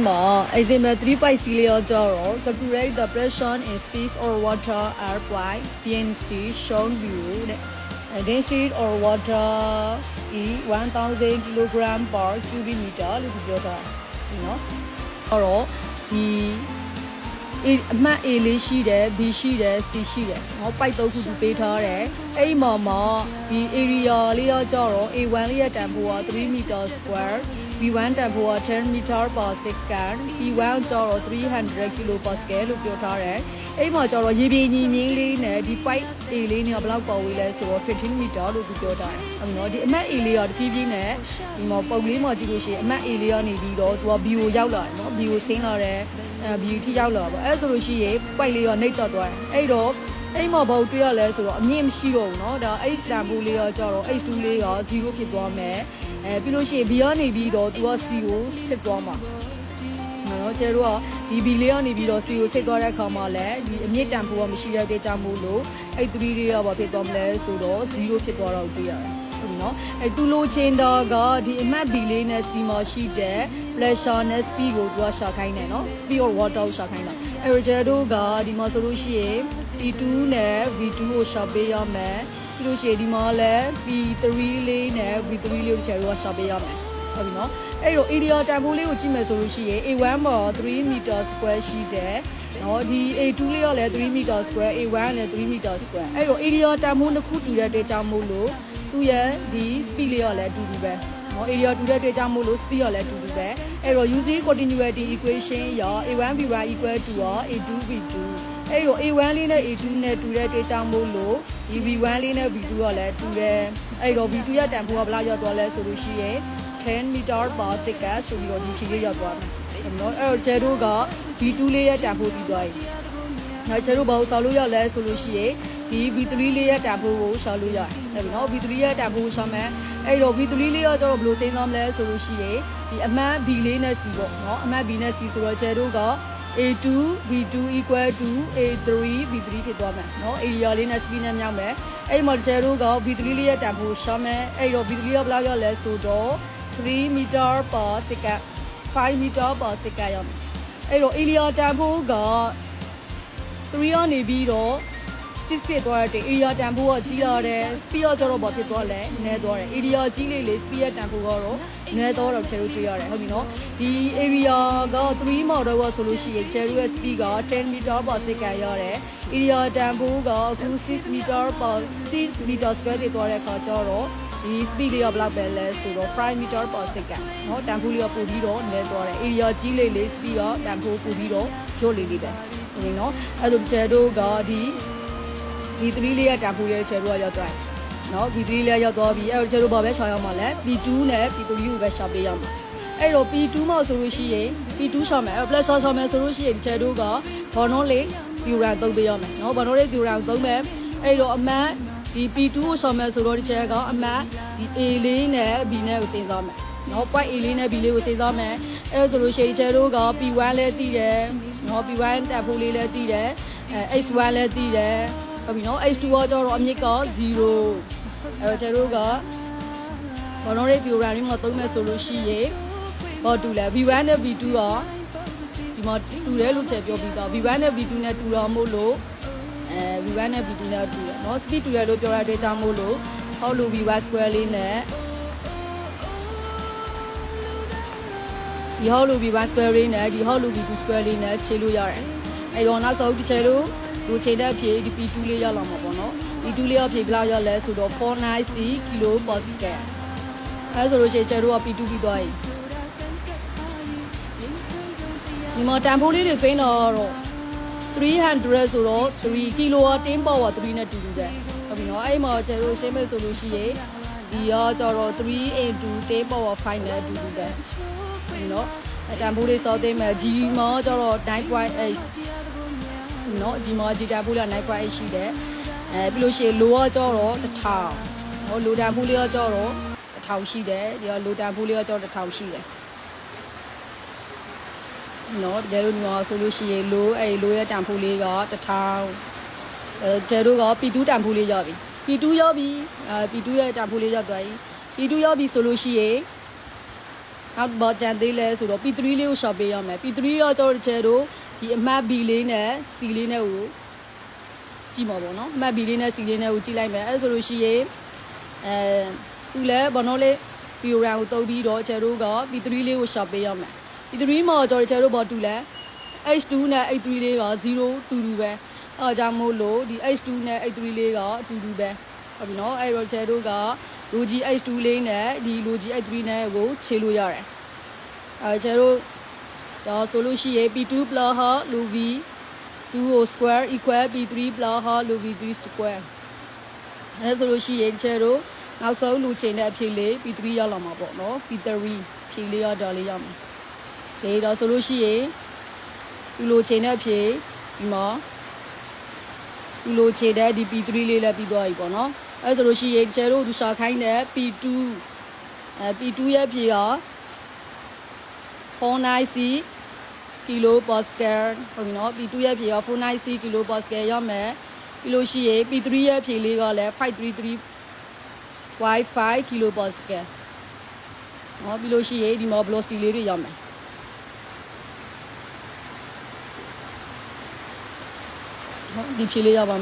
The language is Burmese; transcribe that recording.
asymmetry by ciliar jaro, calculate the pressure in space or water air by PNC shown view. Density or water is 1000 kilogram per cubic meter. Or the map A လေးရှိတယ် B ရှိတယ် C ရှိတယ်เนาะ pipe 3ခုပေးထားတယ်အဲ့မှာဒီ area လေးရောကြတော့ A1 လေးရဲ့တန်ဖိုးက3 meter square B1 တန်ဖိုးက10 meter per second B1 ကြတော့300 kilopascal လို့ပြောထားတယ်အဲ့မှာကြတော့ရေပြင်ညီမြင်းလေးနဲ့ဒီ pipe A လေးနဲ့ဘယ်လောက်ပေါ်ဝေးလဲဆိုတော့15 meter လို့ပြောထားတယ်ဟုတ်နော်ဒီအမှတ် A လေးကတဖြည်းဖြည်းနဲ့ဒီမှာပုံလေးမှာကြည့်လို့ရှိရင်အမှတ် A လေးကနေပြီးတော့သူက B ကိုရောက်လာတယ်နော် B ကိုဆင်းလာတယ်B ထိရောက်လာပါအဲ့ဆိုလို့ရှိရင် pipe လေးကနှိပ်ကျသွားတယ်အဲ့တော့အဲ့မှာဘာတွေ့ရလဲဆိုတော့အမြင့်မရှိတော့ဘူးเนาะဒါ H တန်ဖိုးလေးကကြတော့ H2 လေးက0ဖြစ်သွားမယ်ပြီးလို့ရှိရင် B ကနေပြီးတော့သူက C ကိုစစ်သွားမှာเนาะကျတို့ကဒီ B လေးကနေပြီးတော့ C ကိုစစ်သွားတဲ့အခါမှာလည်းဒီအမြင့်တန်ဖိုးကမရှိတဲ့အတွက်ကြောင့်မို့လို့အဲ့3လေးကဘာဖြစ်သွားမလဲဆိုတော့0ဖြစ်သွားတော့တွေ့ရတယ်เนาะအဲ့သူလိုချင်တာကဒီအမှတ် B လေးနဲ့ C မှာရှိတဲ့ pressure နဲ့ speed ကိုသူကရှာခိုင်းတယ်เนาะ speed or water ကိုရှာခိုင်းတာအဲ့တော့ကျတို့ကဒီမှာဆိုလို့ရှိရင် P2 နဲ့ V2 ကိုရှာပေးရမယ်ပြီးလို့ရှိရင်ဒီမှာလည်း P3 လေးနဲ့ V3 လေးကိုကျတော့ရှာပေးရမယ်ဟုတ်ပြီနော်အဲ့တော့ area တန်ဖိုးလေးကိုကြည့်မယ်ဆိုလို့ရှိရင် A1 မှာ3 meter square ရှိတယ်နော်ဒီ A2 လေးကလည်း3 meter square A1 လည်း3 meter square အဲ့တော့ area တန်ဖိုးတစ်ခုတူတဲ့အတွက်ကြောင့်မို့လို့သူ့ရဲ့ဒီ speed လေးကလည်းအတူတူပဲနော် area တူတဲ့အတွက်ကြောင့်မို့လို့ speed ကလည်းအတူတူပဲအဲ့တော့ using continuity equation ရော A1 V1 equal to A2 V2အဲ့တော့ A1 လေးနဲ့ A2 နဲ့တူတဲ့အတွက်ကြောင့်မို့လို့ဒီ V1 လေးနဲ့ V2 ကလည်းတူတယ်အဲ့တော့ V2 ရဲ့တန်ဖိုးကဘယ်လောက်ရောက်သွားလဲဆိုလို့ရှိရင်10 meter per second ဆိုပြီးတော့ဒီဖြေလေးရောက်သွားတယ်နော်အဲ့တော့ကျဲတို့က V2 လေးရဲ့တန်ဖိုးပြီးသွားပြီနောက်ကျဲတို့ဘာလို့ဆောက်လို့ရလဲဆိုလို့ရှိရင်ဒီ V3 လေးရဲ့တန်ဖိုးကိုရှာလို့ရတယ်ဟုတ်ပြီနော် V3 ရဲ့တန်ဖိုးကိုရှာမယ်အဲ့တော့ V3 လေးကကျတော့ဘယ်လိုစဉ်းစားမလဲဆိုလို့ရှိရင်ဒီအမှတ် B လေးနဲ့ C ပေါ့နော်အမှတ် B နဲ့ C ဆိုတော့ကျဲတို့ကA2 V2 equal to A3 V3 ဖြစ်သွားမယ်เนาะ area လေးနဲ့ speed နဲ့မြောက်မယ်အဲ့မှာကျဲတို့က V3 လေးရဲ့တန်ဖိုးရှာမယ်အဲ့တော့ V3 ကဘယ်လောက်ရောက်လဲဆိုတော့3 meter per second 5 meter per second ရောက်မယ်အဲ့တော့ area တန်ဖိုးက3ကနေပြီးတော့6ဖြစ်သွားတဲ့ area တန်ဖိုးကကြီးလာတယ် speed ကကျတော့ဘာဖြစ်သွားလဲနည်းသွားတယ် area ကြီးလေး speed ရဲ့တန်ဖိုးကတော့နည်းတော့ကျဲတို့တွေ့ရတယ်ဟုတ်ပြီနော်ဒီ area က3 model ဆိုလို့ရှိရင်ကျဲတို့ရဲ့ speed က10 meter per second ရတယ် area တန်ဖိုးကအခု6 meter per 6 meter square ဖြစ်သွားတဲ့အခါကျတော့ဒီ speed လေးကဘယ်လောက်ပဲလဲဆိုတော့5 meter per second เนาะတန်ဖိုးလေးကပို့ပြီးတော့နည်းသွားတယ် area ကြီးလေး speed ကတန်ဖိုးပို့ပြီးတော့ရော့လေးတယ်ဟုတ်ပြီနော်အဲ့ဒါကျဲတို့ကဒီV3 လေးရဲ့တန်ဖိုးရဲ့ကျဲတို့ကရောက်သွားတယ်နော် V3 လေးရောက်သွားပြီအဲ့တော့ကျဲတို့ဘာပဲရှာရမှာလဲ P2 နဲ့ P3 ကိုပဲရှာပေးရမှာအဲ့တော့ P2 မှာဆိုလို့ရှိရင် P2 ရှာမယ်အဲ့ plus ရှာမယ်ဆိုလို့ရှိရင်ကျဲတို့ကဘောနောလေး theorem သုံးပေးရမယ်နော်ဘောနောလေး theorem သုံးမယ်အဲ့တော့အမှတ်ဒီ P2 ကိုရှာမယ်ဆိုတော့ဒီကျဲကအမှတ်ဒီ A လေးနဲ့ B နဲ့ကိုစဉ်းစားမယ်နော် point A လေးနဲ့ B လေးကိုစဉ်းစားမယ်အဲ့ဆိုလို့ရှိရင်ကျဲတို့က P1 လည်းတည်တယ်နော် P1 တန်ဖိုးလေးလည်းတည်တယ်H1 လည်းတည်တယ်ဟုတ်ပြီနော် H2 ကကျတော့အမြင့်က0အဲ့တော့ကျတို့ကဘောလုံးလေး theorem လေးမှာသုံးမယ်ဆိုလို့ရှိရင်ဘာတူလဲ V1 နဲ့ V2 ကဒီမှာတူတယ်လို့ချက်ပြောပြီးတော့ V1 နဲ့ V2 နဲ့တူတော့မို့လို့V1 နဲ့ V2 နဲ့တူတယ်เนาะ speed တူတယ်လို့ပြောရတဲ့ကြောင့်မို့လို့ဟောက်လို့ V1 square လေးနဲ့ဒီဟောက်လို့ V1 square လေးနဲ့ဒီဟောက်လို့ V2 square လေးနဲ့ခြေလို့ရတယ်အဲ့တော့နောက်ဆုံးတစ်ချက်လို့လူချေတဲ့ဖြေဒီ P2 လေးရောက်လာမှာပေါ့နော် P2 လေးရောက်ဖြေဘယ်လောက်ရောက်လဲဆိုတော့496 kilo per second အဲဆိုလို့ရှိရင်ကျတို့က P2 ပြီးသွားပြီဒီမှာတန်ဖိုးလေးတွေသိမ်းတော့300ဆိုတော့3 kilo က10 power 3နဲ့တူတူတယ်ဟုတ်ပြီနော်အဲ့မှာကျတို့ရှင်းမယ်ဆိုလို့ရှိရင်ဒီရောကျတော့3 into 10 power 5နဲ့တူတူတယ်ဒီနော်တန်ဖိုးလေးစောသိမ်းမယ် G မှာကျတော့ 9.8နော်ဒီမှာဒီတန်ဖိုးလေး9.8ရှိတယ်ပြီးလို့ရှိရင် low ကကျတော့1000ဟော low တန်ဖိုးလေးကကျတော့1000ရှိတယ်ဒီတော့ low တန်ဖိုးလေးကကျတော့1000ရှိတယ်နော်ကျဲတို့ညီမဆိုလို့ရှိရင် low အဲ့ low ရဲ့တန်ဖိုးလေးက1000ကျဲတို့က P2 တန်ဖိုးလေးရပြီ P2 ရပြီP2 ရဲ့တန်ဖိုးလေးရသွားပြီP2 ရပြီဆိုလို့ရှိရင် နောက်ဘာကြံသေးလဲဆိုတော့ P3 လေးကို shop ပေးရမယ် P3 ရောကျွန်တော်တို့ချဲတို့ဒီအမှတ် B လေးနဲ့ C လေးနဲ့ကိုကြည့်မှာပေါ့နော်အမှတ် B လေးနဲ့ C လေးနဲ့ကိုကြည့်လိုက်မယ်အဲ့ဆိုလို့ရှိရင်သူလဲဘောနော်လေး theorem ကိုတုပ်ပြီးတော့ချဲတို့က P3 လေးကို shop ပေးရမယ် P3 မှာကျွန်တော်ချဲတို့ဘောတူလဲ H2 နဲ့ H3 လေးက0တူတူပဲအဲကြောင့်မို့လို့ဒီ H2 နဲ့ H3 လေးကအတူတူပဲဟုတ်ပြီနော်အဲ့တော့ချဲတို့က logi H2 လေးနဲ့ဒီ logi H3 နဲ့ကိုခြေလို့ရတယ်အဲချဲတို့ဒါဆိုလို့ရှိရင် P2 plus ဟာ log 2 whole square equal P3 plus ဟာ log 3 square အဲဆိုလို့ရှိရင်ချဲတို့နောက်ဆုံးလူချိန်တဲ့အဖြေလေး P3 ရောက်လာမှာပေါ့နော် P3 ဖြေလေးရတော့လေးရမှာဒီတော့ဆိုလို့ရှိရင်ဒီလိုချိန်တဲ့အဖြေဒီမှာဒီလိုချိန်တဲ့ဒီ P3 လေးလည်းပြီးသွားပြီပေါ့နော်အဲဆိုလို့ရှိရင်ကျဲတို့သူရှာခိုင်းတဲ့ P2 P2 ရဲ့ဖြေက490 kilopascal ဟုတ်ပြီနော် P2 ရဲ့ဖြေက490 kilopascal ရမယ်ပြီးလို့ရှိရင် P3 ရဲ့ဖြေလေးကလည်း533 Y5 kilopascal နော်ပြီးလို့ရှိရင်ဒီမှာ velocity လေးတွေရမယ်ဒီဖြေလေးရပါ